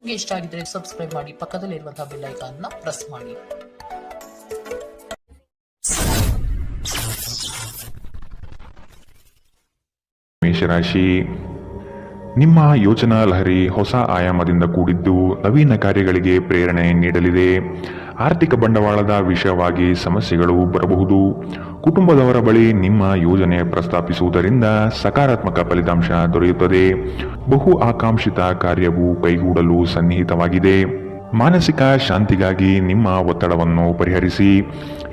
ನಿಮಗೆ ಇಷ್ಟ ಆಗಿದ್ರೆ ಸಬ್ಸ್ಕ್ರೈಬ್ ಮಾಡಿ, ಪಕ್ಕದಲ್ಲಿರುವಂತಹ ಬೆಲ್ ಐಕಾನ್ ನ ಪ್ರೆಸ್ ಮಾಡಿ. ಮೇಷರಾಶಿ, ನಿಮ್ಮ ಯೋಚನಾ ಲಹರಿ ಹೊಸ ಆಯಾಮದಿಂದ ಕೂಡಿದ್ದು ನವೀನ ಕಾರ್ಯಗಳಿಗೆ ಪ್ರೇರಣೆ ನೀಡಲಿದೆ. ಆರ್ಥಿಕ ಬಂಡವಾಳದ ವಿಷಯವಾಗಿ ಸಮಸ್ಯೆಗಳು ಬರಬಹುದು. ಕುಟುಂಬದವರ ಬಳಿ ನಿಮ್ಮ ಯೋಜನೆ ಪ್ರಸ್ತಾಪಿಸುವುದರಿಂದ ಸಕಾರಾತ್ಮಕ ಫಲಿತಾಂಶ ದೊರೆಯುತ್ತದೆ. ಬಹು ಆಕಾಂಕ್ಷಿತ ಕಾರ್ಯವು ಕೈಗೂಡಲು ಸನ್ನಿಹಿತವಾಗಿದೆ. ಮಾನಸಿಕ ಶಾಂತಿಗಾಗಿ ನಿಮ್ಮ ಒತ್ತಡವನ್ನು ಪರಿಹರಿಸಿ.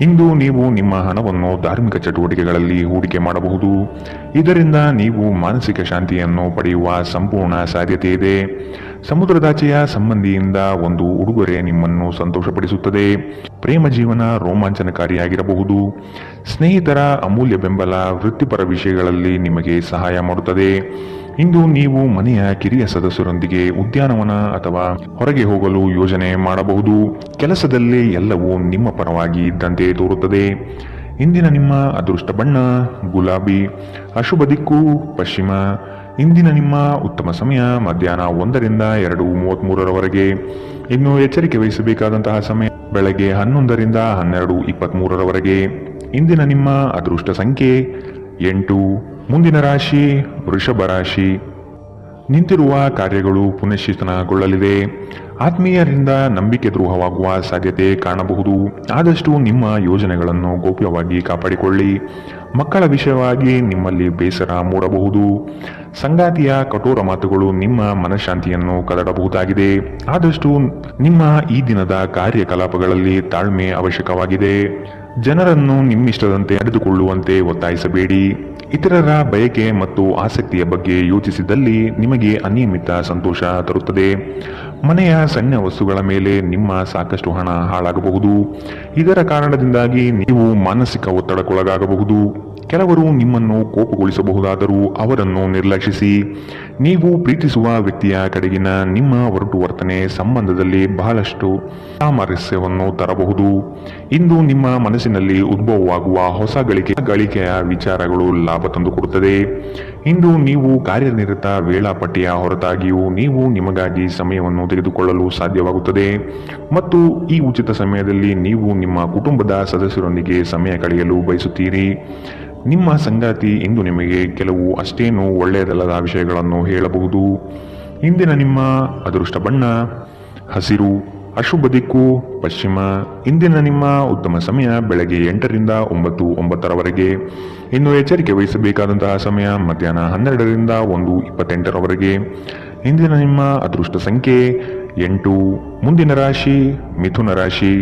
ಇಂದು ನೀವು ನಿಮ್ಮ ಹಣವನ್ನು ಧಾರ್ಮಿಕ ಚಟುವಟಿಕೆಗಳಲ್ಲಿ ಹೂಡಿಕೆ ಮಾಡಬಹುದು. ಇದರಿಂದ ನೀವು ಮಾನಸಿಕ ಶಾಂತಿಯನ್ನು ಪಡೆಯುವ ಸಂಪೂರ್ಣ ಸಾಧ್ಯತೆ ಇದೆ. ಸಮುದ್ರದಾಚೆಯ ಸಂಬಂಧಿಯಿಂದ ಒಂದು ಉಡುಗೊರೆ ನಿಮ್ಮನ್ನು ಸಂತೋಷಪಡಿಸುತ್ತದೆ. ಪ್ರೇಮ ಜೀವನ ರೋಮಾಂಚನಕಾರಿಯಾಗಿರಬಹುದು. ಸ್ನೇಹಿತರ ಅಮೂಲ್ಯ ಬೆಂಬಲ ವೃತ್ತಿಪರ ವಿಷಯಗಳಲ್ಲಿ ನಿಮಗೆ ಸಹಾಯ ಮಾಡುತ್ತದೆ. ಇಂದು ನೀವು ಮನೆಯ ಕಿರಿಯ ಸದಸ್ಯರೊಂದಿಗೆ ಉದ್ಯಾನವನ ಅಥವಾ ಹೊರಗೆ ಹೋಗಲು ಯೋಜನೆ ಮಾಡಬಹುದು. ಕೆಲಸದಲ್ಲಿ ಎಲ್ಲವೂ ನಿಮ್ಮ ಪರವಾಗಿ ಇದ್ದಂತೆ ತೋರುತ್ತದೆ. ಇಂದಿನ ನಿಮ್ಮ ಅದೃಷ್ಟ ಬಣ್ಣ ಗುಲಾಬಿ. ಅಶುಭ ದಿಕ್ಕು ಪಶ್ಚಿಮ. ಇಂದಿನ ನಿಮ್ಮ ಉತ್ತಮ ಸಮಯ ಮಧ್ಯಾಹ್ನ 1ರಿಂದ 2:33ರವರೆಗೆ. ಇನ್ನು ಎಚ್ಚರಿಕೆ ವಹಿಸಬೇಕಾದಂತಹ ಸಮಯ ಬೆಳಗ್ಗೆ 11ರಿಂದ 12:23ರವರೆಗೆ. ಇಂದಿನ ನಿಮ್ಮ ಅದೃಷ್ಟ ಸಂಖ್ಯೆ 8. ಮುಂದಿನ ರಾಶಿ ವೃಷಭ ರಾಶಿ. ನಿಂತಿರುವ ಕಾರ್ಯಗಳು ಪುನಶ್ಚೇತನಗೊಳ್ಳಲಿದೆ. ಆತ್ಮೀಯರಿಂದ ನಂಬಿಕೆ ದ್ರೋಹವಾಗುವ ಸಾಧ್ಯತೆ ಕಾಣಬಹುದು. ಆದಷ್ಟು ನಿಮ್ಮ ಯೋಜನೆಗಳನ್ನು ಗೌಪ್ಯವಾಗಿ ಕಾಪಾಡಿಕೊಳ್ಳಿ. ಮಕ್ಕಳ ವಿಷಯವಾಗಿ ನಿಮ್ಮಲ್ಲಿ ಬೇಸರ ಮೂಡಬಹುದು. ಸಂಗಾತಿಯ ಕಠೋರ ಮಾತುಗಳು ನಿಮ್ಮ ಮನಃಶಾಂತಿಯನ್ನು ಕದಡಬಹುದಾಗಿದೆ. ಆದಷ್ಟು ನಿಮ್ಮ ಈ ದಿನದ ಕಾರ್ಯಕಲಾಪಗಳಲ್ಲಿ ತಾಳ್ಮೆ ಅವಶ್ಯಕವಾಗಿದೆ. ಜನರನ್ನು ನಿಮ್ಮಿಷ್ಟದಂತೆ ನಡೆದುಕೊಳ್ಳುವಂತೆ ಒತ್ತಾಯಿಸಬೇಡಿ. ಇತರರ ಬಯಕೆ ಮತ್ತು ಆಸಕ್ತಿಯ ಬಗ್ಗೆ ಯೋಚಿಸಿದಲ್ಲಿ ನಿಮಗೆ ಅನಿಯಮಿತ ಸಂತೋಷ ತರುತ್ತದೆ. ಮನೆಯ ಸಣ್ಣ ವಸ್ತುಗಳ ಮೇಲೆ ನಿಮ್ಮ ಸಾಕಷ್ಟು ಹಣ ಹಾಳಾಗಬಹುದು. ಇದರ ಕಾರಣದಿಂದಾಗಿ ನೀವು ಮಾನಸಿಕ ಒತ್ತಡಕ್ಕೊಳಗಾಗಬಹುದು. ಕೆಲವರು ನಿಮ್ಮನ್ನು ಕೋಪಗೊಳಿಸಬಹುದಾದರೂ ಅವರನ್ನು ನಿರ್ಲಕ್ಷಿಸಿ. ನೀವು ಪ್ರೀತಿಸುವ ವ್ಯಕ್ತಿಯ ಕಡೆಗಿನ ನಿಮ್ಮ ಒರಟು ವರ್ತನೆ ಸಂಬಂಧದಲ್ಲಿ ಬಹಳಷ್ಟು ಸಾಮರಸ್ಯವನ್ನು ತರಬಹುದು. ಇಂದು ನಿಮ್ಮ ಮನಸ್ಸಿನಲ್ಲಿ ಉದ್ಭವವಾಗುವ ಹೊಸ ಗಳಿಕೆಯ ವಿಚಾರಗಳು ಲಾಭ ತಂದುಕೊಡುತ್ತದೆ. ಇಂದು ನೀವು ಕಾರ್ಯನಿರತ ವೇಳಾಪಟ್ಟಿಯ ಹೊರತಾಗಿಯೂ ನೀವು ನಿಮಗಾಗಿ ಸಮಯವನ್ನು ತೆಗೆದುಕೊಳ್ಳಲು ಸಾಧ್ಯವಾಗುತ್ತದೆ ಮತ್ತು ಈ ಉಚಿತ ಸಮಯದಲ್ಲಿ ನೀವು ನಿಮ್ಮ ಕುಟುಂಬದ ಸದಸ್ಯರೊಂದಿಗೆ ಸಮಯ ಕಳೆಯಲು ಬಯಸುತ್ತೀರಿ. ನಿಮ್ಮ ಸಂಗಾತಿ ಇಂದು ನಿಮಗೆ ಕೆಲವು ಅಷ್ಟೇನೂ ಒಳ್ಳೆಯದಲ್ಲದ ವಿಷಯಗಳನ್ನು ಹೇಳಬಹುದು. ಇಂದಿನ ನಿಮ್ಮ ಅದೃಷ್ಟ ಬಣ್ಣ ಹಸಿರು. ಅಶುಭ ದಿಕ್ಕು ಪಶ್ಚಿಮ. ಇಂದಿನ ನಿಮ್ಮ ಉತ್ತಮ ಸಮಯ ಬೆಳಗ್ಗೆ 8ರಿಂದ 9:09ರವರೆಗೆ. ಇನ್ನು ಎಚ್ಚರಿಕೆ ವಹಿಸಬೇಕಾದಂತಹ ಸಮಯ ಮಧ್ಯಾಹ್ನ 12ರಿಂದ 1:28ರವರೆಗೆ. ಇಂದಿನ ನಿಮ್ಮ ಅದೃಷ್ಟ ಸಂಖ್ಯೆ 8. ಮುಂದಿನ ರಾಶಿ ಮಿಥುನ ರಾಶಿ.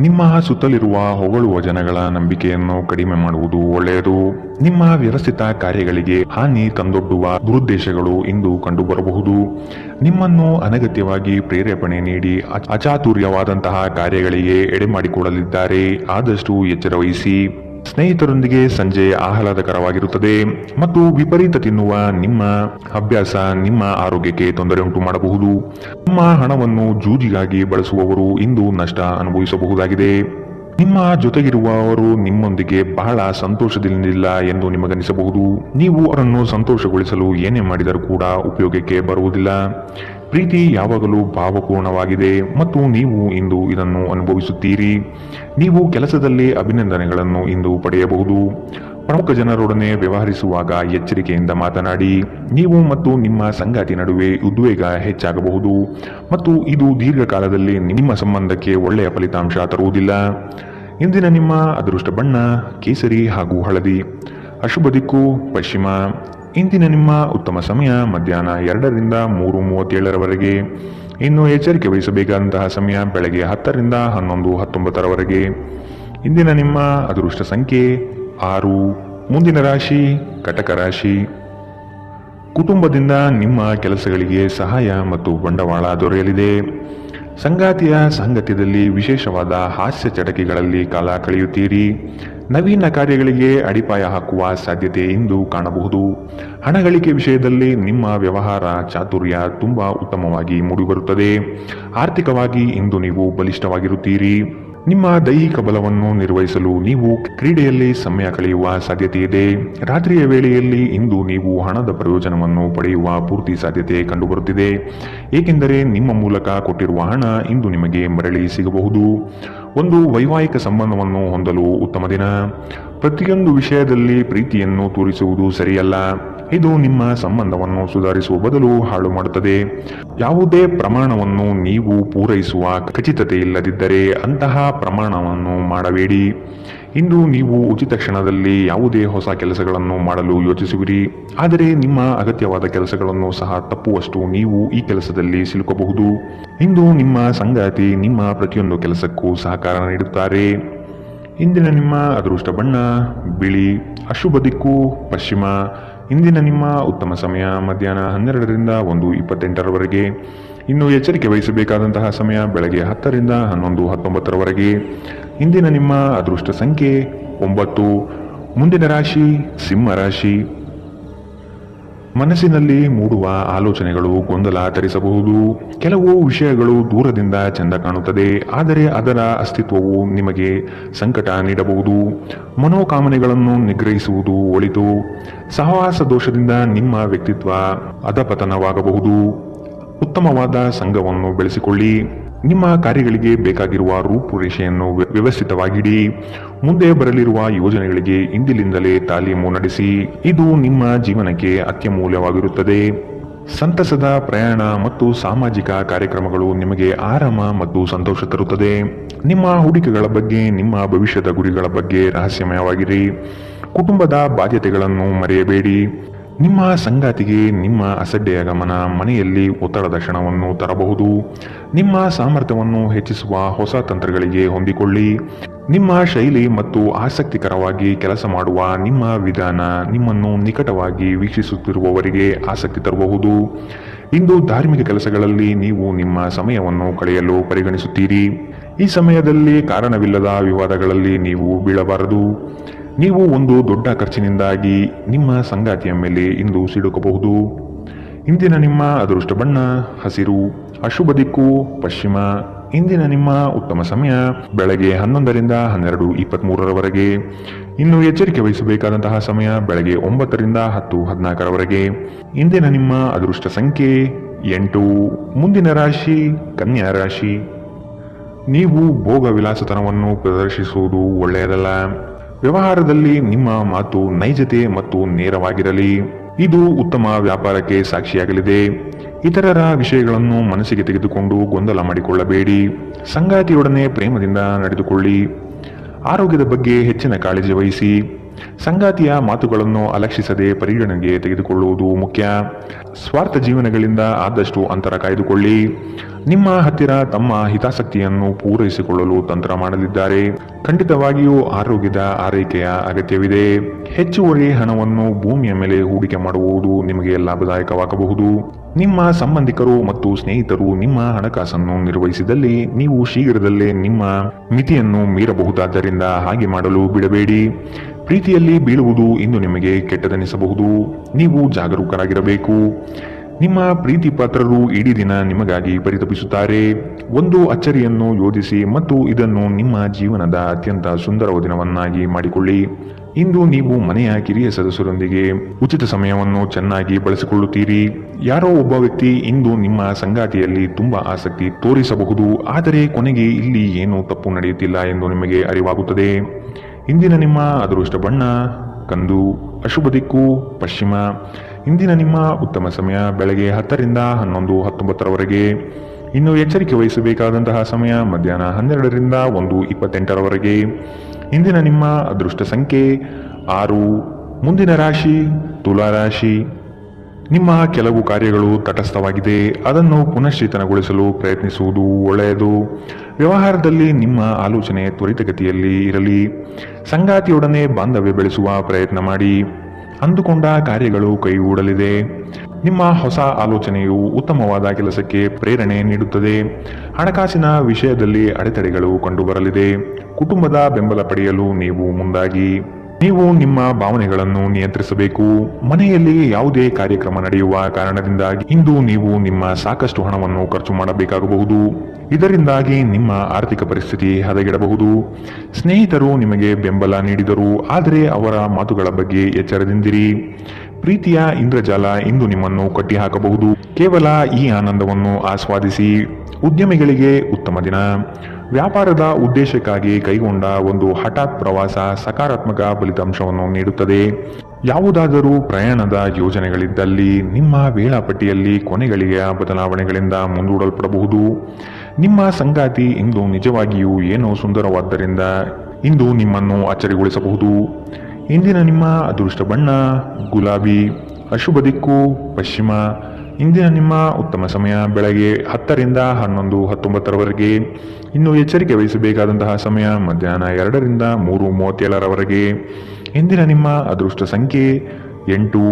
ನಿಮ್ಮ ಸುತ್ತಲಿರುವ ಹೊಗಳುವ ಜನಗಳ ನಂಬಿಕೆಯನ್ನು ಕಡಿಮೆ ಮಾಡುವುದು ಒಳ್ಳೆಯದು. ನಿಮ್ಮ ವ್ಯವಸ್ಥಿತ ಕಾರ್ಯಗಳಿಗೆ ಹಾನಿ ತಂದೊಡ್ಡುವ ದುರುದ್ದೇಶಗಳು ಇಂದು ಕಂಡುಬರಬಹುದು. ನಿಮ್ಮನ್ನು ಅನಗತ್ಯವಾಗಿ ಪ್ರೇರೇಪಣೆ ನೀಡಿ ಅಚಾತುರ್ಯವಾದಂತಹ ಕಾರ್ಯಗಳಿಗೆ ಎಡೆಮಾಡಿಕೊಡಲಿದ್ದಾರೆ. ಆದಷ್ಟು ಎಚ್ಚರ ವಹಿಸಿ. ಸ್ನೇಹಿತರೊಂದಿಗೆ ಸಂಜೆ ಆಹ್ಲಾದಕರವಾಗಿರುತ್ತದೆ ಮತ್ತು ವಿಪರೀತ ತಿನ್ನುವ ನಿಮ್ಮ ಅಭ್ಯಾಸ ನಿಮ್ಮ ಆರೋಗ್ಯಕ್ಕೆ ತೊಂದರೆ ಉಂಟು ಮಾಡಬಹುದು. ನಿಮ್ಮ ಹಣವನ್ನು ಜೂಜಿಗಾಗಿ ಬಳಸುವವರು ಇಂದು ನಷ್ಟ ಅನುಭವಿಸಬಹುದಾಗಿದೆ. ನಿಮ್ಮ ಜೊತೆಗಿರುವವರು ನಿಮ್ಮೊಂದಿಗೆ ಬಹಳ ಸಂತೋಷದಿಂದಿಲ್ಲ ಎಂದು ನಿಮಗನಿಸಬಹುದು. ನೀವು ಅವರನ್ನು ಸಂತೋಷಗೊಳಿಸಲು ಏನೇ ಮಾಡಿದರೂ ಕೂಡ ಉಪಯೋಗಕ್ಕೆ ಬರುವುದಿಲ್ಲ. ಪ್ರೀತಿ ಯಾವಾಗಲೂ ಭಾವಪೂರ್ಣವಾಗಿದೆ ಮತ್ತು ನೀವು ಇಂದು ಇದನ್ನು ಅನುಭವಿಸುತ್ತೀರಿ. ನೀವು ಕೆಲಸದಲ್ಲಿ ಅಭಿನಂದನೆಗಳನ್ನು ಇಂದು ಪಡೆಯಬಹುದು. ಪ್ರಮುಖ ಜನರೊಡನೆ ವ್ಯವಹರಿಸುವಾಗ ಎಚ್ಚರಿಕೆಯಿಂದ ಮಾತನಾಡಿ. ನೀವು ಮತ್ತು ನಿಮ್ಮ ಸಂಗಾತಿ ನಡುವೆ ಉದ್ವೇಗ ಹೆಚ್ಚಾಗಬಹುದು ಮತ್ತು ಇದು ದೀರ್ಘಕಾಲದಲ್ಲಿ ನಿಮ್ಮ ಸಂಬಂಧಕ್ಕೆ ಒಳ್ಳೆಯ ಫಲಿತಾಂಶ ತರುವುದಿಲ್ಲ. ಇಂದಿನ ನಿಮ್ಮ ಅದೃಷ್ಟ ಬಣ್ಣ ಕೇಸರಿ ಹಾಗೂ ಹಳದಿ. ಅಶುಭ ದಿಕ್ಕು ಪಶ್ಚಿಮ. ಇಂದಿನ ನಿಮ್ಮ ಉತ್ತಮ ಸಮಯ ಮಧ್ಯಾಹ್ನ 2ರಿಂದ 3:37ರವರೆಗೆ. ಇನ್ನು ಎಚ್ಚರಿಕೆ ವಹಿಸಬೇಕಾದಂತಹ ಸಮಯ ಬೆಳಗ್ಗೆ 10ರಿಂದ 11:19ರವರೆಗೆ. ಇಂದಿನ ನಿಮ್ಮ ಅದೃಷ್ಟ ಸಂಖ್ಯೆ 6. ಮುಂದಿನ ರಾಶಿ ಕಟಕ ರಾಶಿ. ಕುಟುಂಬದಿಂದ ನಿಮ್ಮ ಕೆಲಸಗಳಿಗೆ ಸಹಾಯ ಮತ್ತು ಬಂಡವಾಳ ದೊರೆಯಲಿದೆ. ಸಂಗಾತಿಯ ಸಾಂಗತ್ಯದಲ್ಲಿ ವಿಶೇಷವಾದ ಹಾಸ್ಯ ಚಟಕಿಗಳಲ್ಲಿ ಕಾಲ ಕಳೆಯುತ್ತೀರಿ. ನವೀನ ಕಾರ್ಯಗಳಿಗೆ ಅಡಿಪಾಯ ಹಾಕುವ ಸಾಧ್ಯತೆ ಇಂದು ಕಾಣಬಹುದು. ಹಣ ಗಳಿಕೆ ವಿಷಯದಲ್ಲಿ ನಿಮ್ಮ ವ್ಯವಹಾರ ಚಾತುರ್ಯ ತುಂಬಾ ಉತ್ತಮವಾಗಿ ಮೂಡಿಬರುತ್ತದೆ. ಆರ್ಥಿಕವಾಗಿ ಇಂದು ನೀವು ಬಲಿಷ್ಠವಾಗಿರುತ್ತೀರಿ. ನಿಮ್ಮ ದೈಹಿಕ ಬಲವನ್ನು ನಿರ್ವಹಿಸಲು ನೀವು ಕ್ರೀಡೆಯಲ್ಲಿ ಸಮಯ ಕಳೆಯುವ ಸಾಧ್ಯತೆ ಇದೆ. ರಾತ್ರಿಯ ವೇಳೆಯಲ್ಲಿ ಇಂದು ನೀವು ಹಣದ ಪ್ರಯೋಜನವನ್ನು ಪಡೆಯುವ ಪೂರ್ತಿ ಸಾಧ್ಯತೆ ಕಂಡುಬರುತ್ತಿದೆ, ಏಕೆಂದರೆ ನಿಮ್ಮ ಮೂಲಕ ಕೊಟ್ಟಿರುವ ಹಣ ಇಂದು ನಿಮಗೆ ಮರಳಿ ಸಿಗಬಹುದು. ಒಂದು ವೈವಾಹಿಕ ಸಂಬಂಧವನ್ನು ಹೊಂದಲು ಉತ್ತಮ ದಿನ. ಪ್ರತಿಯೊಂದು ವಿಷಯದಲ್ಲಿ ಪ್ರೀತಿಯನ್ನು ತೋರಿಸುವುದು ಸರಿಯಲ್ಲ. ಇದು ನಿಮ್ಮ ಸಂಬಂಧವನ್ನು ಸುಧಾರಿಸುವ ಬದಲು ಹಾಳು ಮಾಡುತ್ತದೆ. ಯಾವುದೇ ಪ್ರಮಾಣವನ್ನು ನೀವು ಪೂರೈಸುವ ಖಚಿತತೆ ಇಲ್ಲದಿದ್ದರೆ ಅಂತಹ ಪ್ರಮಾಣವನ್ನು ಮಾಡಬೇಡಿ. ಇಂದು ನೀವು ಉಚಿತ ಕ್ಷಣದಲ್ಲಿ ಯಾವುದೇ ಹೊಸ ಕೆಲಸಗಳನ್ನು ಮಾಡಲು ಯೋಚಿಸುವಿರಿ, ಆದರೆ ನಿಮ್ಮ ಅಗತ್ಯವಾದ ಕೆಲಸಗಳನ್ನು ಸಹ ತಪ್ಪುವಷ್ಟು ನೀವು ಈ ಕೆಲಸದಲ್ಲಿ ಸಿಲುಕಬಹುದು. ಇಂದು ನಿಮ್ಮ ಸಂಗಾತಿ ನಿಮ್ಮ ಪ್ರತಿಯೊಂದು ಕೆಲಸಕ್ಕೂ ಸಹಕಾರ ನೀಡುತ್ತಾರೆ. ಇಂದಿನ ನಿಮ್ಮ ಅದೃಷ್ಟ ಬಣ್ಣ ಬಿಳಿ. ಅಶುಭ ದಿಕ್ಕು ಪಶ್ಚಿಮ. ಇಂದಿನ ನಿಮ್ಮ ಉತ್ತಮ ಸಮಯ ಮಧ್ಯಾಹ್ನ 12ರಿಂದ 1:28ರವರೆಗೆ. ಇನ್ನು ಎಚ್ಚರಿಕೆ ವಹಿಸಬೇಕಾದಂತಹ ಸಮಯ ಬೆಳಗ್ಗೆ 10ರಿಂದ 11:19ರವರೆಗೆ. ಇಂದಿನ ನಿಮ್ಮ ಅದೃಷ್ಟ ಸಂಖ್ಯೆ 9. ಮುಂದಿನ ರಾಶಿ ಸಿಂಹ ರಾಶಿ. ಮನಸ್ಸಿನಲ್ಲಿ ಮೂಡುವ ಆಲೋಚನೆಗಳು ಗೊಂದಲ ತರಿಸಬಹುದು. ಕೆಲವು ವಿಷಯಗಳು ದೂರದಿಂದ ಚೆಂದ ಕಾಣುತ್ತದೆ, ಆದರೆ ಅದರ ಅಸ್ತಿತ್ವವು ನಿಮಗೆ ಸಂಕಟ ನೀಡಬಹುದು. ಮನೋಕಾಮನೆಗಳನ್ನು ನಿಗ್ರಹಿಸುವುದು ಒಳಿತು. ಸಹವಾಸ ದೋಷದಿಂದ ನಿಮ್ಮ ವ್ಯಕ್ತಿತ್ವ ಅಧಪತನವಾಗಬಹುದು. ಉತ್ತಮವಾದ ಸಂಘವನ್ನು ಬೆಳೆಸಿಕೊಳ್ಳಿ. ನಿಮ್ಮ ಕಾರ್ಯಗಳಿಗೆ ಬೇಕಾಗಿರುವ ರೂಪುರೇಷೆಯನ್ನು ವ್ಯವಸ್ಥಿತವಾಗಿಡಿ. ಮುಂದೆ ಬರಲಿರುವ ಯೋಜನೆಗಳಿಗೆ ಇಂದಿನಿಂದಲೇ ತಾಲೀಮು ನಡೆಸಿ. ಇದು ನಿಮ್ಮ ಜೀವನಕ್ಕೆ ಅತ್ಯಮೂಲ್ಯವಾಗಿರುತ್ತದೆ. ಸಂತಸದ ಪ್ರಯಾಣ ಮತ್ತು ಸಾಮಾಜಿಕ ಕಾರ್ಯಕ್ರಮಗಳು ನಿಮಗೆ ಆರಾಮ ಮತ್ತು ಸಂತೋಷ ತರುತ್ತದೆ. ನಿಮ್ಮ ಹೂಡಿಕೆಗಳ ಬಗ್ಗೆ, ನಿಮ್ಮ ಭವಿಷ್ಯದ ಗುರಿಗಳ ಬಗ್ಗೆ ರಹಸ್ಯಮಯವಾಗಿರಿ. ಕುಟುಂಬದ ಬಾಧ್ಯತೆಗಳನ್ನು ಮರೆಯಬೇಡಿ. ನಿಮ್ಮ ಸಂಗಾತಿಗೆ ನಿಮ್ಮ ಅಸಡ್ಡೆಯ ಗಮನ ಮನೆಯಲ್ಲಿ ಒತ್ತಡದ ಕ್ಷಣವನ್ನು ತರಬಹುದು. ನಿಮ್ಮ ಸಾಮರ್ಥ್ಯವನ್ನು ಹೆಚ್ಚಿಸುವ ಹೊಸ ತಂತ್ರಗಳಿಗೆ ಹೊಂದಿಕೊಳ್ಳಿ. ನಿಮ್ಮ ಶೈಲಿ ಮತ್ತು ಆಸಕ್ತಿಕರವಾಗಿ ಕೆಲಸ ಮಾಡುವ ನಿಮ್ಮ ವಿಧಾನ ನಿಮ್ಮನ್ನು ನಿಕಟವಾಗಿ ವೀಕ್ಷಿಸುತ್ತಿರುವವರಿಗೆ ಆಸಕ್ತಿ ತರಬಹುದು. ಇಂದು ಧಾರ್ಮಿಕ ಕೆಲಸಗಳಲ್ಲಿ ನೀವು ನಿಮ್ಮ ಸಮಯವನ್ನು ಕಳೆಯಲು ಪರಿಗಣಿಸುತ್ತೀರಿ. ಈ ಸಮಯದಲ್ಲಿ ಕಾರಣವಿಲ್ಲದ ವಿವಾದಗಳಲ್ಲಿ ನೀವು ಬೀಳಬಾರದು. ನೀವು ಒಂದು ದೊಡ್ಡ ಖರ್ಚಿನಿಂದಾಗಿ ನಿಮ್ಮ ಸಂಗಾತಿಯ ಮೇಲೆ ಇಂದು ಸಿಡುಕಬಹುದು. ಇಂದಿನ ನಿಮ್ಮ ಅದೃಷ್ಟ ಬಣ್ಣ ಹಸಿರು. ಅಶುಭ ದಿಕ್ಕು ಪಶ್ಚಿಮ. ಇಂದಿನ ನಿಮ್ಮ ಉತ್ತಮ ಸಮಯ ಬೆಳಗ್ಗೆ 11ರಿಂದ 12:23ರವರೆಗೆ. ಇನ್ನು ಎಚ್ಚರಿಕೆ ವಹಿಸಬೇಕಾದಂತಹ ಸಮಯ ಬೆಳಗ್ಗೆ 9ರಿಂದ 10:14ರವರೆಗೆ. ಇಂದಿನ ನಿಮ್ಮ ಅದೃಷ್ಟ ಸಂಖ್ಯೆ 8. ಮುಂದಿನ ರಾಶಿ ಕನ್ಯಾ ರಾಶಿ. ನೀವು ಭೋಗ ವಿಲಾಸತನವನ್ನು ಪ್ರದರ್ಶಿಸುವುದು ಒಳ್ಳೆಯದಲ್ಲ. ವ್ಯವಹಾರದಲ್ಲಿ ನಿಮ್ಮ ಮಾತು ನೈಜತೆ ಮತ್ತು ನೇರವಾಗಿರಲಿ. ಇದು ಉತ್ತಮ ವ್ಯಾಪಾರಕ್ಕೆ ಸಾಕ್ಷಿಯಾಗಲಿದೆ. ಇತರರ ವಿಷಯಗಳನ್ನು ಮನಸ್ಸಿಗೆ ತೆಗೆದುಕೊಂಡು ಗೊಂದಲ ಮಾಡಿಕೊಳ್ಳಬೇಡಿ. ಸಂಗಾತಿಯೊಡನೆ ಪ್ರೇಮದಿಂದ ನಡೆದುಕೊಳ್ಳಿ. ಆರೋಗ್ಯದ ಬಗ್ಗೆ ಹೆಚ್ಚಿನ ಕಾಳಜಿ ವಹಿಸಿ. ಸಂಗಾತಿಯ ಮಾತುಗಳನ್ನು ಅಲಕ್ಷಿಸದೆ ಪರಿಗಣನೆಗೆ ತೆಗೆದುಕೊಳ್ಳುವುದು ಮುಖ್ಯ. ಸ್ವಾರ್ಥ ಜೀವನಗಳಿಂದ ಆದಷ್ಟು ಅಂತರ ಕಾಯ್ದುಕೊಳ್ಳಿ. ನಿಮ್ಮ ಹತ್ತಿರ ತಮ್ಮ ಹಿತಾಸಕ್ತಿಯನ್ನು ಪೂರೈಸಿಕೊಳ್ಳಲು ತಂತ್ರ ಮಾಡಲಿದ್ದಾರೆ. ಖಂಡಿತವಾಗಿಯೂ ಆರೋಗ್ಯದ ಆರೈಕೆಯ ಅಗತ್ಯವಿದೆ. ಹೆಚ್ಚುವರಿ ಹಣವನ್ನು ಭೂಮಿಯ ಮೇಲೆ ಹೂಡಿಕೆ ಮಾಡುವುದು ನಿಮಗೆ ಲಾಭದಾಯಕವಾಗಬಹುದು. ನಿಮ್ಮ ಸಂಬಂಧಿಕರು ಮತ್ತು ಸ್ನೇಹಿತರು ನಿಮ್ಮ ಹಣಕಾಸನ್ನು ನಿರ್ವಹಿಸಿದಲ್ಲಿ ನೀವು ಶೀಘ್ರದಲ್ಲೇ ನಿಮ್ಮ ಮಿತಿಯನ್ನು ಮೀರಬಹುದಾದ್ದರಿಂದ ಹಾಗೆ ಮಾಡಲು ಬಿಡಬೇಡಿ. ಪ್ರೀತಿಯಲ್ಲಿ ಬೀಳುವುದು ಇಂದು ನಿಮಗೆ ಕೆಟ್ಟದೆನಿಸಬಹುದು. ನೀವು ಜಾಗರೂಕರಾಗಿರಬೇಕು. ನಿಮ್ಮ ಪ್ರೀತಿ ಪಾತ್ರರು ಇಡೀ ದಿನ ನಿಮಗಾಗಿ ಪರಿತಪಿಸುತ್ತಾರೆ. ಒಂದು ಅಚ್ಚರಿಯನ್ನು ಯೋಜಿಸಿ ಮತ್ತು ಇದನ್ನು ನಿಮ್ಮ ಜೀವನದ ಅತ್ಯಂತ ಸುಂದರ ದಿನವನ್ನಾಗಿ ಮಾಡಿಕೊಳ್ಳಿ. ಇಂದು ನೀವು ಮನೆಯ ಕಿರಿಯ ಸದಸ್ಯರೊಂದಿಗೆ ಉಚಿತ ಸಮಯವನ್ನು ಚೆನ್ನಾಗಿ ಬಳಸಿಕೊಳ್ಳುತ್ತೀರಿ. ಯಾರೋ ಒಬ್ಬ ವ್ಯಕ್ತಿ ಇಂದು ನಿಮ್ಮ ಸಂಗಾತಿಯಲ್ಲಿ ತುಂಬಾ ಆಸಕ್ತಿ ತೋರಿಸಬಹುದು, ಆದರೆ ಕೊನೆಗೆ ಇಲ್ಲಿ ಏನೂ ತಪ್ಪು ನಡೆಯುತ್ತಿಲ್ಲ ಎಂದು ನಿಮಗೆ ಅರಿವಾಗುತ್ತದೆ. ಇಂದಿನ ನಿಮ್ಮ ಅದೃಷ್ಟ ಬಣ್ಣ ಕಂದು. ಅಶುಭ ದಿಕ್ಕು ಪಶ್ಚಿಮ. ಇಂದಿನ ನಿಮ್ಮ ಉತ್ತಮ ಸಮಯ ಬೆಳಗ್ಗೆ 10ರಿಂದ 11:19ರವರೆಗೆ. ಇನ್ನು ಎಚ್ಚರಿಕೆ ವಹಿಸಬೇಕಾದಂತಹ ಸಮಯ ಮಧ್ಯಾಹ್ನ 12ರಿಂದ 1:28ರವರೆಗೆ. ಇಂದಿನ ನಿಮ್ಮ ಅದೃಷ್ಟ ಸಂಖ್ಯೆ 6. ಮುಂದಿನ ರಾಶಿ ತುಲಾ ರಾಶಿ. ನಿಮ್ಮ ಕೆಲವು ಕಾರ್ಯಗಳು ತಟಸ್ಥವಾಗಿದೆ, ಅದನ್ನು ಪುನಶ್ಚೇತನಗೊಳಿಸಲು ಪ್ರಯತ್ನಿಸುವುದು ಒಳ್ಳೆಯದು. ವ್ಯವಹಾರದಲ್ಲಿ ನಿಮ್ಮ ಆಲೋಚನೆ ತ್ವರಿತಗತಿಯಲ್ಲಿ ಇರಲಿ. ಸಂಗಾತಿಯೊಡನೆ ಬಾಂಧವ್ಯ ಬೆಳೆಸುವ ಪ್ರಯತ್ನ ಮಾಡಿ. ಅಂದುಕೊಂಡ ಕಾರ್ಯಗಳು ಕೈಗೂಡಲಿದೆ. ನಿಮ್ಮ ಹೊಸ ಆಲೋಚನೆಯು ಉತ್ತಮವಾದ ಕೆಲಸಕ್ಕೆ ಪ್ರೇರಣೆ ನೀಡುತ್ತದೆ. ಹಣಕಾಸಿನ ವಿಷಯದಲ್ಲಿ ಅಡೆತಡೆಗಳು ಕಂಡುಬರಲಿದೆ. ಕುಟುಂಬದ ಬೆಂಬಲ ಪಡೆಯಲು ನೀವು ಮುಂದಾಗಿ. ನೀವು ನಿಮ್ಮ ಭಾವನೆಗಳನ್ನು ನಿಯಂತ್ರಿಸಬೇಕು. ಮನೆಯಲ್ಲಿ ಯಾವುದೇ ಕಾರ್ಯಕ್ರಮ ನಡೆಯುವ ಕಾರಣದಿಂದಾಗಿ ಇಂದು ನೀವು ನಿಮ್ಮ ಸಾಕಷ್ಟು ಹಣವನ್ನು ಖರ್ಚು ಮಾಡಬೇಕಾಗಬಹುದು. ಇದರಿಂದಾಗಿ ನಿಮ್ಮ ಆರ್ಥಿಕ ಪರಿಸ್ಥಿತಿ ಹದಗೆಡಬಹುದು. ಸ್ನೇಹಿತರು ನಿಮಗೆ ಬೆಂಬಲ ನೀಡಿದರು, ಆದರೆ ಅವರ ಮಾತುಗಳ ಬಗ್ಗೆ ಎಚ್ಚರದಿಂದಿರಿ. ಪ್ರೀತಿಯ ಇಂದ್ರಜಾಲ ಇಂದು ನಿಮ್ಮನ್ನು ಕಟ್ಟಿಹಾಕಬಹುದು. ಕೇವಲ ಈ ಆನಂದವನ್ನು ಆಸ್ವಾದಿಸಿ. ಉದ್ಯಮಿಗಳಿಗೆ ಉತ್ತಮ ದಿನ. ವ್ಯಾಪಾರದ ಉದ್ದೇಶಕ್ಕಾಗಿ ಕೈಗೊಂಡ ಒಂದು ಹಠಾತ್ ಪ್ರವಾಸ ಸಕಾರಾತ್ಮಕ ಫಲಿತಾಂಶವನ್ನು ನೀಡುತ್ತದೆ. ಯಾವುದಾದರೂ ಪ್ರಯಾಣದ ಯೋಜನೆಗಳಿದ್ದಲ್ಲಿ ನಿಮ್ಮ ವೇಳಾಪಟ್ಟಿಯಲ್ಲಿ ಕೊನೆಗಳಿಗೆಯ ಬದಲಾವಣೆಗಳಿಂದ ಮುಂದೂಡಲ್ಪಡಬಹುದು. ನಿಮ್ಮ ಸಂಗಾತಿ ಇಂದು ನಿಜವಾಗಿಯೂ ಏನೋ ಸುಂದರವಾದ್ದರಿಂದ ಇಂದು ನಿಮ್ಮನ್ನು ಅಚ್ಚರಿಗೊಳಿಸಬಹುದು. ಇಂದಿನ ನಿಮ್ಮ ಅದೃಷ್ಟ ಬಣ್ಣ ಗುಲಾಬಿ. ಅಶುಭ ದಿಕ್ಕು ಪಶ್ಚಿಮ. ಇಂದಿನ ನಿಮ್ಮ ಉತ್ತಮ ಸಮಯ ಬೆಳಗ್ಗೆ 10 ರಿಂದ 11, 19ರವರೆಗೆ. ಇನ್ನು ಎಚ್ಚರಿಕೆ ವಹಿಸಬೇಕಾದಂತಹ ಸಮಯ ಮಧ್ಯಾಹ್ನ 2 ರಿಂದ 3:37ರವರೆಗೆ. ಇಂದಿನ ನಿಮ್ಮ ಅದೃಷ್ಟ ಸಂಖ್ಯೆ 8.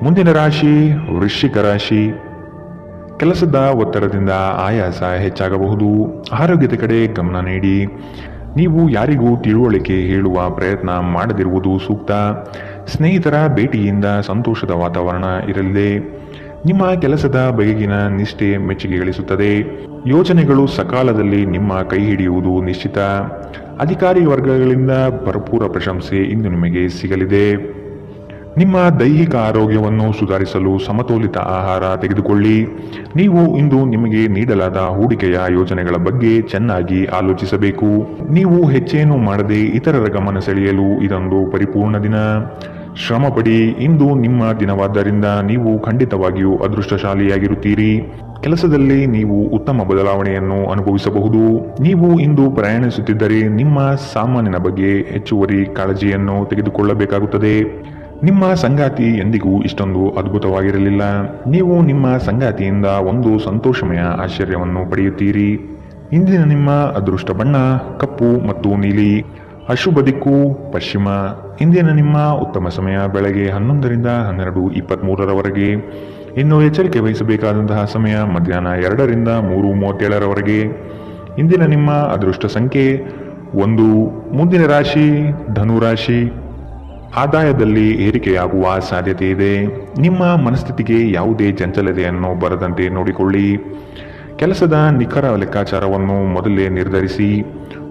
ಮುಂದಿನ ರಾಶಿ ವೃಶ್ಚಿಕ ರಾಶಿ. ಕೆಲಸದ ಒತ್ತಡದಿಂದ ಆಯಾಸ ಹೆಚ್ಚಾಗಬಹುದು. ಆರೋಗ್ಯದ ಕಡೆ ಗಮನ ನೀಡಿ. ನೀವು ಯಾರಿಗೂ ತಿಳುವಳಿಕೆ ಹೇಳುವ ಪ್ರಯತ್ನ ಮಾಡದಿರುವುದು ಸೂಕ್ತ. ಸ್ನೇಹಿತರ ಭೇಟಿಯಿಂದ ಸಂತೋಷದ ವಾತಾವರಣ ಇರಲಿದೆ. ನಿಮ್ಮ ಕೆಲಸದ ಬಗೆಗಿನ ನಿಷ್ಠೆ ಮೆಚ್ಚುಗೆ ಗಳಿಸುತ್ತದೆ. ಯೋಜನೆಗಳು ಸಕಾಲದಲ್ಲಿ ನಿಮ್ಮ ಕೈ ಹಿಡಿಯುವುದು ನಿಶ್ಚಿತ. ಅಧಿಕಾರಿ ವರ್ಗಗಳಿಂದ ಭರಪೂರ ಪ್ರಶಂಸೆ ಇಂದು ನಿಮಗೆ ಸಿಗಲಿದೆ. ನಿಮ್ಮ ದೈಹಿಕ ಆರೋಗ್ಯವನ್ನು ಸುಧಾರಿಸಲು ಸಮತೋಲಿತ ಆಹಾರ ತೆಗೆದುಕೊಳ್ಳಿ. ನೀವು ಇಂದು ನಿಮಗೆ ನೀಡಲಾದ ಹೂಡಿಕೆಯ ಯೋಜನೆಗಳ ಬಗ್ಗೆ ಚೆನ್ನಾಗಿ ಆಲೋಚಿಸಬೇಕು. ನೀವು ಹೆಚ್ಚೇನು ಮಾಡದೆ ಇತರರ ಗಮನ ಸೆಳೆಯಲು ಇದೊಂದು ಪರಿಪೂರ್ಣ ದಿನ. ಶ್ರಮಪಡಿ. ಇಂದು ನಿಮ್ಮ ದಿನವಾದ್ದರಿಂದ ನೀವು ಖಂಡಿತವಾಗಿಯೂ ಅದೃಷ್ಟಶಾಲಿಯಾಗಿರುತ್ತೀರಿ. ಕೆಲಸದಲ್ಲಿ ನೀವು ಉತ್ತಮ ಬದಲಾವಣೆಯನ್ನು ಅನುಭವಿಸಬಹುದು. ನೀವು ಇಂದು ಪ್ರಯಾಣಿಸುತ್ತಿದ್ದರೆ ನಿಮ್ಮ ಸಾಮಾನಿನ ಬಗ್ಗೆ ಹೆಚ್ಚುವರಿ ಕಾಳಜಿಯನ್ನು ತೆಗೆದುಕೊಳ್ಳಬೇಕಾಗುತ್ತದೆ. ನಿಮ್ಮ ಸಂಗಾತಿ ಎಂದಿಗೂ ಇಷ್ಟೊಂದು ಅದ್ಭುತವಾಗಿರಲಿಲ್ಲ. ನೀವು ನಿಮ್ಮ ಸಂಗಾತಿಯಿಂದ ಒಂದು ಸಂತೋಷಮಯ ಆಶ್ಚರ್ಯವನ್ನು ಪಡೆಯುತ್ತೀರಿ. ಇಂದಿನ ನಿಮ್ಮ ಅದೃಷ್ಟ ಬಣ್ಣ ಕಪ್ಪು ಮತ್ತು ನೀಲಿ. ಅಶುಭ ದಿಕ್ಕು ಪಶ್ಚಿಮ. ಇಂದಿನ ನಿಮ್ಮ ಉತ್ತಮ ಸಮಯ ಬೆಳಗ್ಗೆ 11 ರಿಂದ 12:23ರವರೆಗೆ. ಇನ್ನು ಎಚ್ಚರಿಕೆ ವಹಿಸಬೇಕಾದಂತಹ ಸಮಯ ಮಧ್ಯಾಹ್ನ 2 ರಿಂದ 3:37ರವರೆಗೆ. ಇಂದಿನ ನಿಮ್ಮ ಅದೃಷ್ಟ ಸಂಖ್ಯೆ 1. ಮುಂದಿನ ರಾಶಿ ಧನುರಾಶಿ. ಆದಾಯದಲ್ಲಿ ಏರಿಕೆಯಾಗುವ ಸಾಧ್ಯತೆ ಇದೆ. ನಿಮ್ಮ ಮನಸ್ಥಿತಿಗೆ ಯಾವುದೇ ಚಂಚಲತೆಯನ್ನು ಬರದಂತೆ ನೋಡಿಕೊಳ್ಳಿ. ಕೆಲಸದ ನಿಖರ ಲೆಕ್ಕಾಚಾರವನ್ನು ಮೊದಲೇ ನಿರ್ಧರಿಸಿ.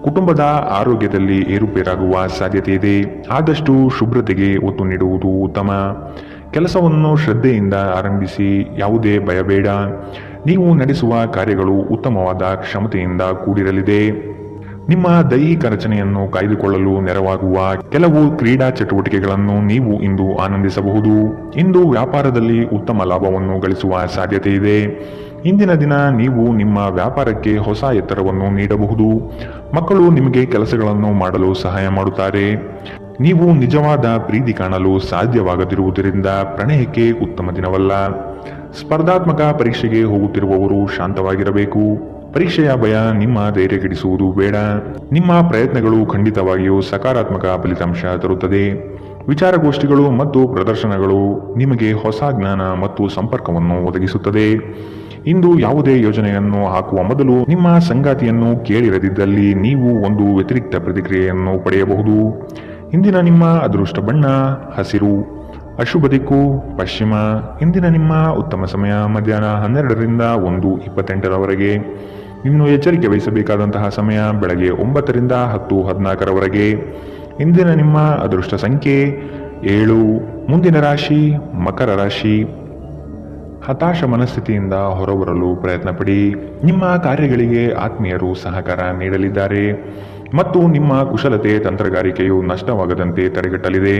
ಕುಟುಂಬದ ಆರೋಗ್ಯದಲ್ಲಿ ಏರುಪೇರಾಗುವ ಸಾಧ್ಯತೆ ಇದೆ. ಆದಷ್ಟು ಶುಭ್ರತೆಗೆ ಒತ್ತು ನೀಡುವುದು ಉತ್ತಮ. ಕೆಲಸವನ್ನು ಶ್ರದ್ಧೆಯಿಂದ ಆರಂಭಿಸಿ. ಯಾವುದೇ ಭಯಬೇಡ. ನೀವು ನಡೆಸುವ ಕಾರ್ಯಗಳು ಉತ್ತಮವಾದ ಕ್ಷಮತೆಯಿಂದ ಕೂಡಿರಲಿದೆ. ನಿಮ್ಮ ದೈಹಿಕ ರಚನೆಯನ್ನು ಕಾಯ್ದುಕೊಳ್ಳಲು ನೆರವಾಗುವ ಕೆಲವು ಕ್ರೀಡಾ ಚಟುವಟಿಕೆಗಳನ್ನು ನೀವು ಇಂದು ಆನಂದಿಸಬಹುದು. ಇಂದು ವ್ಯಾಪಾರದಲ್ಲಿ ಉತ್ತಮ ಲಾಭವನ್ನು ಗಳಿಸುವ ಸಾಧ್ಯತೆ ಇದೆ. ಇಂದಿನ ದಿನ ನೀವು ನಿಮ್ಮ ವ್ಯಾಪಾರಕ್ಕೆ ಹೊಸ ಎತ್ತರವನ್ನು ನೀಡಬಹುದು. ಮಕ್ಕಳು ನಿಮಗೆ ಕೆಲಸಗಳನ್ನು ಮಾಡಲು ಸಹಾಯ ಮಾಡುತ್ತಾರೆ. ನೀವು ನಿಜವಾದ ಪ್ರೀತಿ ಕಾಣಲು ಸಾಧ್ಯವಾಗದಿರುವುದರಿಂದ ಪ್ರಣಯಕ್ಕೆ ಉತ್ತಮ ದಿನವಲ್ಲ. ಸ್ಪರ್ಧಾತ್ಮಕ ಪರೀಕ್ಷೆಗೆ ಹೋಗುತ್ತಿರುವವರು ಶಾಂತವಾಗಿರಬೇಕು. ಪರೀಕ್ಷೆಯ ಭಯ ನಿಮ್ಮ ಧೈರ್ಯಗೆಡಿಸುವುದು ಬೇಡ. ನಿಮ್ಮ ಪ್ರಯತ್ನಗಳು ಖಂಡಿತವಾಗಿಯೂ ಸಕಾರಾತ್ಮಕ ಫಲಿತಾಂಶ ತರುತ್ತದೆ. ವಿಚಾರಗೋಷ್ಠಿಗಳು ಮತ್ತು ಪ್ರದರ್ಶನಗಳು ನಿಮಗೆ ಹೊಸ ಜ್ಞಾನ ಮತ್ತು ಸಂಪರ್ಕವನ್ನು ಒದಗಿಸುತ್ತದೆ. ಇಂದು ಯಾವುದೇ ಯೋಜನೆಯನ್ನು ಹಾಕುವ ಮೊದಲು ನಿಮ್ಮ ಸಂಗಾತಿಯನ್ನು ಕೇಳಿರದಿದ್ದಲ್ಲಿ ನೀವು ಒಂದು ವ್ಯತಿರಿಕ್ತ ಪ್ರತಿಕ್ರಿಯೆಯನ್ನು ಪಡೆಯಬಹುದು. ಇಂದಿನ ನಿಮ್ಮ ಅದೃಷ್ಟ ಬಣ್ಣ ಹಸಿರು. ಅಶುಭ ದಿಕ್ಕು ಪಶ್ಚಿಮ. ಇಂದಿನ ನಿಮ್ಮ ಉತ್ತಮ ಸಮಯ ಮಧ್ಯಾಹ್ನ 12 ರಿಂದ 1:28ರವರೆಗೆ. ಇನ್ನು ಎಚ್ಚರಿಕೆ ವಹಿಸಬೇಕಾದಂತಹ ಸಮಯ ಬೆಳಗ್ಗೆ 9 ರಿಂದ 10:14ರವರೆಗೆ. ಇಂದಿನ ನಿಮ್ಮ ಅದೃಷ್ಟ ಸಂಖ್ಯೆ 7. ಮುಂದಿನ ರಾಶಿ ಮಕರ ರಾಶಿ. ಹತಾಶ ಮನಸ್ಥಿತಿಯಿಂದ ಹೊರಬರಲು ಪ್ರಯತ್ನಪಡಿ. ನಿಮ್ಮ ಕಾರ್ಯಗಳಿಗೆ ಆತ್ಮೀಯರು ಸಹಕಾರ ನೀಡಲಿದ್ದಾರೆ ಮತ್ತು ನಿಮ್ಮ ಕುಶಲತೆ ತಂತ್ರಗಾರಿಕೆಯು ನಷ್ಟವಾಗದಂತೆ ತಡೆಗಟ್ಟಲಿದೆ.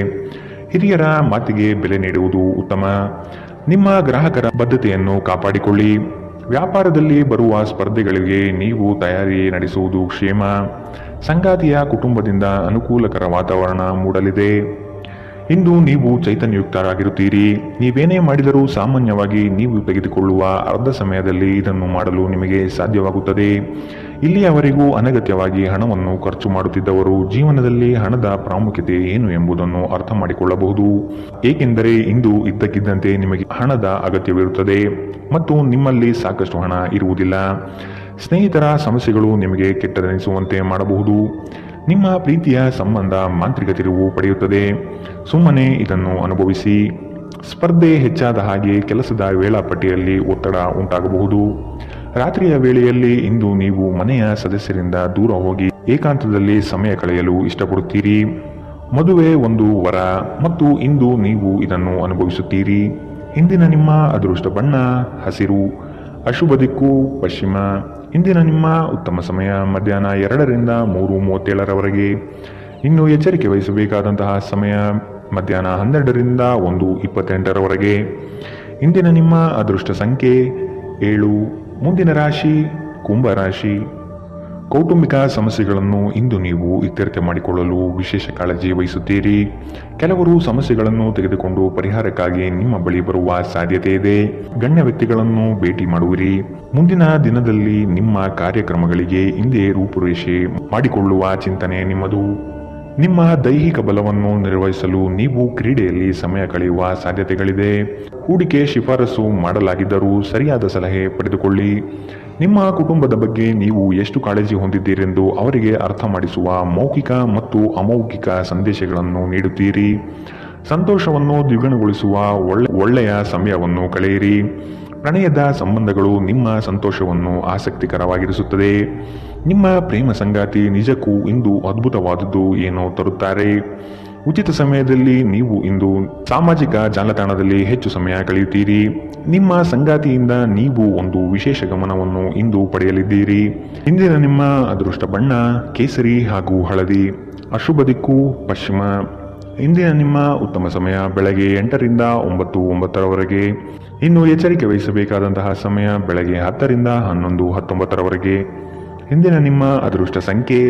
ಹಿರಿಯರ ಮಾತಿಗೆ ಬೆಲೆ ನೀಡುವುದು ಉತ್ತಮ. ನಿಮ್ಮ ಗ್ರಾಹಕರ ಬದ್ಧತೆಯನ್ನು ಕಾಪಾಡಿಕೊಳ್ಳಿ. ವ್ಯಾಪಾರದಲ್ಲಿ ಬರುವ ಸ್ಪರ್ಧೆಗಳಿಗೆ ನೀವು ತಯಾರಿ ನಡೆಸುವುದು ಕ್ಷೇಮ. ಸಂಗಾತಿಯ ಕುಟುಂಬದಿಂದ ಅನುಕೂಲಕರ ವಾತಾವರಣ ಮೂಡಲಿದೆ. ಇಂದು ನೀವು ಚೈತನ್ಯಯುಕ್ತರಾಗಿರುತ್ತೀರಿ. ನೀವೇನೇ ಮಾಡಿದರೂ ಸಾಮಾನ್ಯವಾಗಿ ನೀವು ತೆಗೆದುಕೊಳ್ಳುವ ಅರ್ಧ ಸಮಯದಲ್ಲಿ ಇದನ್ನು ಮಾಡಲು ನಿಮಗೆ ಸಾಧ್ಯವಾಗುತ್ತದೆ. ಇಲ್ಲಿಯವರೆಗೂ ಅನಗತ್ಯವಾಗಿ ಹಣವನ್ನು ಖರ್ಚು ಮಾಡುತ್ತಿದ್ದವರು ಜೀವನದಲ್ಲಿ ಹಣದ ಪ್ರಾಮುಖ್ಯತೆ ಏನು ಎಂಬುದನ್ನು ಅರ್ಥ ಮಾಡಿಕೊಳ್ಳಬಹುದು. ಏಕೆಂದರೆ ಇಂದು ಇದ್ದಕ್ಕಿದ್ದಂತೆ ನಿಮಗೆ ಹಣದ ಅಗತ್ಯವಿರುತ್ತದೆ ಮತ್ತು ನಿಮ್ಮಲ್ಲಿ ಸಾಕಷ್ಟು ಹಣ ಇರುವುದಿಲ್ಲ. ಸ್ನೇಹಿತರ ಸಮಸ್ಯೆಗಳು ನಿಮಗೆ ಕೆಟ್ಟದೆನಿಸುವಂತೆ ಮಾಡಬಹುದು. ನಿಮ್ಮ ಪ್ರೀತಿಯ ಸಂಬಂಧ ಮಾಂತ್ರಿಕ ತಿರುವು ಪಡೆಯುತ್ತದೆ. ಸುಮ್ಮನೆ ಇದನ್ನು ಅನುಭವಿಸಿ. ಸ್ಪರ್ಧೆ ಹೆಚ್ಚಾದ ಹಾಗೆ ಕೆಲಸದ ವೇಳಾಪಟ್ಟಿಯಲ್ಲಿ ಒತ್ತಡ ಉಂಟಾಗಬಹುದು. ರಾತ್ರಿಯ ವೇಳೆಯಲ್ಲಿ ಇಂದು ನೀವು ಮನೆಯ ಸದಸ್ಯರಿಂದ ದೂರ ಹೋಗಿ ಏಕಾಂತದಲ್ಲಿ ಸಮಯ ಕಳೆಯಲು ಇಷ್ಟಪಡುತ್ತೀರಿ. ಮದುವೆ ಒಂದು ವರ ಮತ್ತು ಇಂದು ನೀವು ಇದನ್ನು ಅನುಭವಿಸುತ್ತೀರಿ. ಇಂದಿನ ನಿಮ್ಮ ಅದೃಷ್ಟ ಬಣ್ಣ ಹಸಿರು, ಅಶುಭ ದಿಕ್ಕು ಪಶ್ಚಿಮ. ಇಂದಿನ ನಿಮ್ಮ ಉತ್ತಮ ಸಮಯ ಮಧ್ಯಾಹ್ನ 2 ರಿಂದ 3:37ರವರೆಗೆ. ಇನ್ನು ಎಚ್ಚರಿಕೆ ವಹಿಸಬೇಕಾದಂತಹ ಸಮಯ ಮಧ್ಯಾಹ್ನ 12 ರಿಂದ 1:28ರವರೆಗೆ. ಇಂದಿನ ನಿಮ್ಮ ಅದೃಷ್ಟ ಸಂಖ್ಯೆ 7. ಮುಂದಿನ ರಾಶಿ ಕುಂಭ ರಾಶಿ. ಕೌಟುಂಬಿಕ ಸಮಸ್ಯೆಗಳನ್ನು ಇಂದು ನೀವು ಇತ್ಯರ್ಥ ಮಾಡಿಕೊಳ್ಳಲು ವಿಶೇಷ ಕಾಳಜಿ ವಹಿಸುತ್ತೀರಿ. ಕೆಲವರು ಸಮಸ್ಯೆಗಳನ್ನು ತೆಗೆದುಕೊಂಡು ಪರಿಹಾರಕ್ಕಾಗಿ ನಿಮ್ಮ ಬಳಿ ಬರುವ ಸಾಧ್ಯತೆ ಇದೆ. ಗಣ್ಯ ವ್ಯಕ್ತಿಗಳನ್ನು ಭೇಟಿ ಮಾಡುವಿರಿ. ಮುಂದಿನ ದಿನದಲ್ಲಿ ನಿಮ್ಮ ಕಾರ್ಯಕ್ರಮಗಳಿಗೆ ಹಿಂದೆ ರೂಪುರೇಷೆ ಮಾಡಿಕೊಳ್ಳುವ ಚಿಂತನೆ ನಿಮ್ಮದು. ನಿಮ್ಮ ದೈಹಿಕ ಬಲವನ್ನು ನಿರ್ವಹಿಸಲು ನೀವು ಕ್ರೀಡೆಯಲ್ಲಿ ಸಮಯ ಕಳೆಯುವ ಸಾಧ್ಯತೆಗಳಿದೆ. ಹೂಡಿಕೆ ಶಿಫಾರಸು ಮಾಡಲಾಗಿದ್ದರೂ ಸರಿಯಾದ ಸಲಹೆ ಪಡೆದುಕೊಳ್ಳಿ. ನಿಮ್ಮ ಕುಟುಂಬದ ಬಗ್ಗೆ ನೀವು ಎಷ್ಟು ಕಾಳಜಿ ಹೊಂದಿದ್ದೀರೆಂದು ಅವರಿಗೆ ಅರ್ಥ ಮಾಡಿಸುವ ಮೌಖಿಕ ಮತ್ತು ಅಮೌಖಿಕ ಸಂದೇಶಗಳನ್ನು ನೀಡುತ್ತೀರಿ. ಸಂತೋಷವನ್ನು ದ್ವಿಗುಣಗೊಳಿಸುವ ಒಳ್ಳೆಯ ಸಮಯವನ್ನು ಕಳೆಯಿರಿ. ಪ್ರಣಯದ ಸಂಬಂಧಗಳು ನಿಮ್ಮ ಸಂತೋಷವನ್ನು ಆಸಕ್ತಿಕರವಾಗಿರಿಸುತ್ತದೆ. ನಿಮ್ಮ ಪ್ರೇಮ ಸಂಗಾತಿ ನಿಜಕ್ಕೂ ಇಂದು ಅದ್ಭುತವಾದದ್ದು ಏನೋ ತರುತ್ತಾರೆ. ಉಚಿತ ಸಮಯದಲ್ಲಿ ನೀವು ಇಂದು ಸಾಮಾಜಿಕ ಜಾಲತಾಣದಲ್ಲಿ ಹೆಚ್ಚು ಸಮಯ ಕಳೆಯುತ್ತೀರಿ. ನಿಮ್ಮ ಸಂಗಾತಿಯಿಂದ ನೀವು ಒಂದು ವಿಶೇಷ ಗಮನವನ್ನು ಇಂದು ಪಡೆಯಲಿದ್ದೀರಿ. ಇಂದಿನ ನಿಮ್ಮ ಅದೃಷ್ಟ ಬಣ್ಣ ಕೇಸರಿ ಹಾಗೂ ಹಳದಿ, ಅಶುಭ ದಿಕ್ಕು ಪಶ್ಚಿಮ. ಇಂದಿನ ನಿಮ್ಮ ಉತ್ತಮ ಸಮಯ ಬೆಳಗ್ಗೆ 8 ರಿಂದ 9:09ರವರೆಗೆ. ಇನ್ನು ಎಚ್ಚರಿಕೆ ವಹಿಸಬೇಕಾದಂತಹ ಸಮಯ ಬೆಳಗ್ಗೆ 10 ರಿಂದ 11:19ರವರೆಗೆ. ಇಂದಿನ ನಿಮ್ಮ ಅದೃಷ್ಟ ಸಂಖ್ಯೆ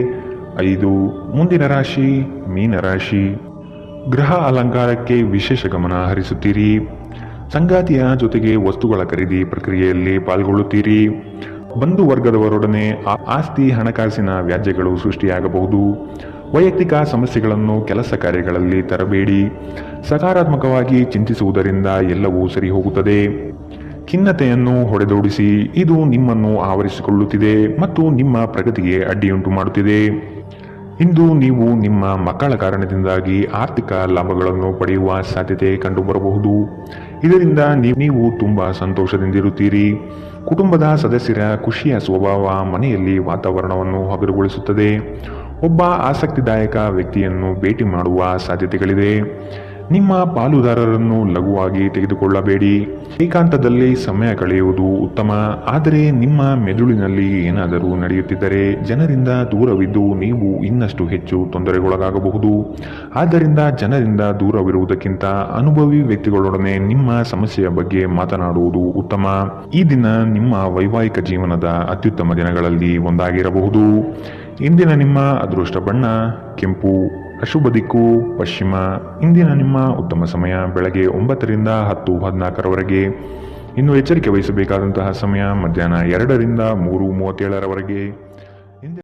5. ಮುಂದಿನ ರಾಶಿ ಮೀನರಾಶಿ. ಗೃಹ ಅಲಂಕಾರಕ್ಕೆ ವಿಶೇಷ ಗಮನ ಹರಿಸುತ್ತೀರಿ. ಸಂಗಾತಿಯ ಜೊತೆಗೆ ವಸ್ತುಗಳ ಖರೀದಿ ಪ್ರಕ್ರಿಯೆಯಲ್ಲಿ ಪಾಲ್ಗೊಳ್ಳುತ್ತೀರಿ. ಬಂಧು ವರ್ಗದವರೊಡನೆ ಆಸ್ತಿ ಹಣಕಾಸಿನ ವ್ಯಾಜ್ಯಗಳು ಸೃಷ್ಟಿಯಾಗಬಹುದು. ವೈಯಕ್ತಿಕ ಸಮಸ್ಯೆಗಳನ್ನು ಕೆಲಸ ಕಾರ್ಯಗಳಲ್ಲಿ ತರಬೇಡಿ. ಸಕಾರಾತ್ಮಕವಾಗಿ ಚಿಂತಿಸುವುದರಿಂದ ಎಲ್ಲವೂ ಸರಿ ಹೋಗುತ್ತದೆ. ಖಿನ್ನತೆಯನ್ನು ಹೊಡೆದೋಡಿಸಿ. ಇದು ನಿಮ್ಮನ್ನು ಆವರಿಸಿಕೊಳ್ಳುತ್ತಿದೆ ಮತ್ತು ನಿಮ್ಮ ಪ್ರಗತಿಗೆ ಅಡ್ಡಿಯುಂಟು ಮಾಡುತ್ತಿದೆ. ಇಂದು ನೀವು ನಿಮ್ಮ ಮಕ್ಕಳ ಕಾರಣದಿಂದಾಗಿ ಆರ್ಥಿಕ ಲಾಭಗಳನ್ನು ಪಡೆಯುವ ಸಾಧ್ಯತೆ ಕಂಡುಬರಬಹುದು. ಇದರಿಂದ ನೀವು ತುಂಬಾ ಸಂತೋಷದಿಂದಿರುತ್ತೀರಿ. ಕುಟುಂಬದ ಸದಸ್ಯರ ಖುಷಿಯ ಸ್ವಭಾವ ಮನೆಯಲ್ಲಿ ವಾತಾವರಣವನ್ನು ಹಗುರಗೊಳಿಸುತ್ತದೆ. ಒಬ್ಬ ಆಸಕ್ತಿದಾಯಕ ವ್ಯಕ್ತಿಯನ್ನು ಭೇಟಿ ಮಾಡುವ ಸಾಧ್ಯತೆಗಳಿದೆ. ನಿಮ್ಮ ಪಾಲುದಾರರನ್ನು ಲಘುವಾಗಿ ತೆಗೆದುಕೊಳ್ಳಬೇಡಿ. ಏಕಾಂತದಲ್ಲಿ ಸಮಯ ಕಳೆಯುವುದು ಉತ್ತಮ. ಆದರೆ ನಿಮ್ಮ ಮೆದುಳಿನಲ್ಲಿ ಏನಾದರೂ ನಡೆಯುತ್ತಿದ್ದರೆ ಜನರಿಂದ ದೂರವಿದ್ದು ನೀವು ಇನ್ನಷ್ಟು ಹೆಚ್ಚು ತೊಂದರೆಗೊಳಗಾಗಬಹುದು. ಆದ್ದರಿಂದ ಜನರಿಂದ ದೂರವಿರುವುದಕ್ಕಿಂತ ಅನುಭವಿ ವ್ಯಕ್ತಿಗಳೊಡನೆ ನಿಮ್ಮ ಸಮಸ್ಯೆಯ ಬಗ್ಗೆ ಮಾತನಾಡುವುದು ಉತ್ತಮ. ಈ ದಿನ ನಿಮ್ಮ ವೈವಾಹಿಕ ಜೀವನದ ಅತ್ಯುತ್ತಮ ದಿನಗಳಲ್ಲಿ ಒಂದಾಗಿರಬಹುದು. ಇಂದಿನ ನಿಮ್ಮ ಅದೃಷ್ಟ ಬಣ್ಣ ಕೆಂಪು, ಅಶುಭ ದಿಕ್ಕು ಪಶ್ಚಿಮ. ಇಂದಿನ ನಿಮ್ಮ ಉತ್ತಮ ಸಮಯ ಬೆಳಗ್ಗೆ 9 ರಿಂದ 10:14ರವರೆಗೆ. ಇನ್ನು ಎಚ್ಚರಿಕೆ ವಹಿಸಬೇಕಾದಂತಹ ಸಮಯ ಮಧ್ಯಾಹ್ನ 2 ರಿಂದ 3:37ರವರೆಗೆ.